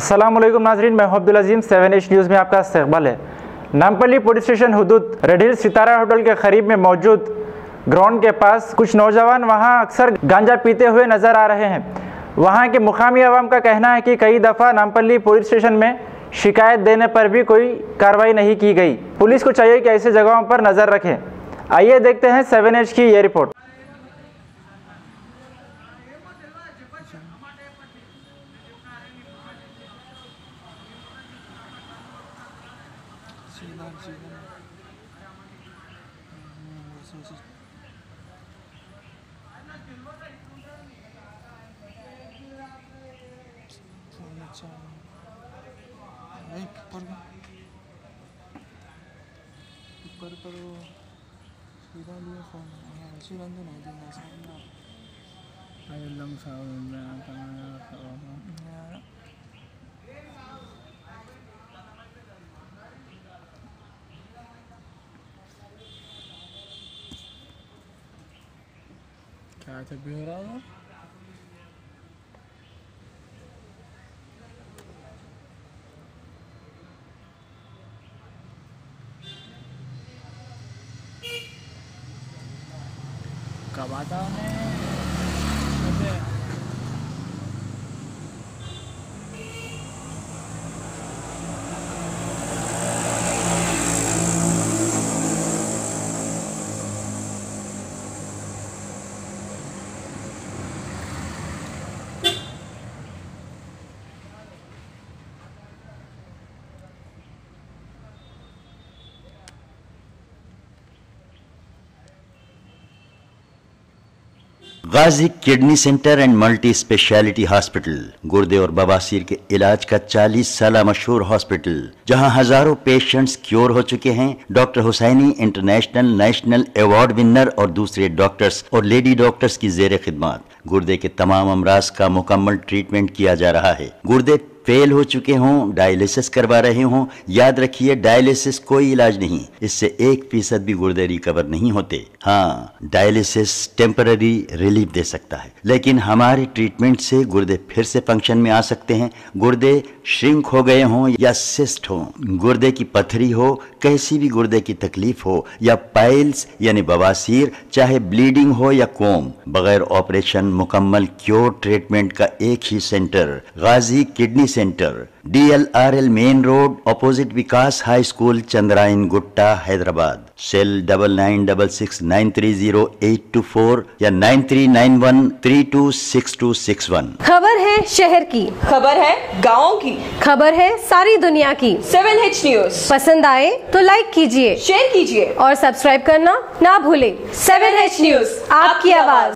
अस्सलामुअलैकुम नाजरीन, मैं अब्दुल अजीम 7H न्यूज़ में आपका इस्तकबाल है। नामपल्ली पुलिस स्टेशन हुदूद रेड हिल सितारा होटल के करीब में मौजूद ग्राउंड के पास कुछ नौजवान वहां अक्सर गांजा पीते हुए नज़र आ रहे हैं। वहां के मुकामी अवाम का कहना है कि कई दफ़ा नामपल्ली पुलिस स्टेशन में शिकायत देने पर भी कोई कार्रवाई नहीं की गई। पुलिस को चाहिए कि ऐसी जगहों पर नज़र रखें। आइए देखते हैं 7H की ये रिपोर्ट। ऊपर करो सीधा लिया फोन ऐसे बंद नहीं देना सामने एकदम क्या था भी हो रहा था। कब आता है Ghazi kidney centre and multi specialty hospital गुर्दे और बवासीर के इलाज का 40 साल मशहूर हॉस्पिटल, जहां हजारों पेशेंट्स क्योर हो चुके हैं। Doctor Hussaini international national award winner और दूसरे डॉक्टर्स और लेडी डॉक्टर्स की जेर खिदमत गुर्दे के तमाम अमराज का मुकम्मल ट्रीटमेंट किया जा रहा है। गुर्दे फेल हो चुके हों, डायलिसिस करवा रहे हों, याद रखिए डायलिसिस कोई इलाज नहीं, इससे 1% भी गुर्दे रिकवर नहीं होते। हाँ, डायलिसिस टेम्पररी रिलीफ दे सकता है, लेकिन हमारे ट्रीटमेंट से गुर्दे फिर से फंक्शन में आ सकते हैं। गुर्दे श्रिंक हो गए हों या सिस्ट हो, गुर्दे की पथरी हो, कैसी भी गुर्दे की तकलीफ हो या पाइल्स यानी बवासीर, चाहे ब्लीडिंग हो या कोम, बगैर ऑपरेशन मुकम्मल क्योर ट्रीटमेंट का एक ही centre Ghazi kidney centre, DLRL main road opposite Vikas high school, Chandrayan Gutta, Hyderabad. Cell 9966930824 या 9391326261। खबर है शहर की, खबर है गाँव की, खबर है सारी दुनिया की। 7H न्यूज़ पसंद आए तो लाइक कीजिए, शेयर कीजिए और सब्सक्राइब करना ना भूले। 7H न्यूज़, आपकी आवाज।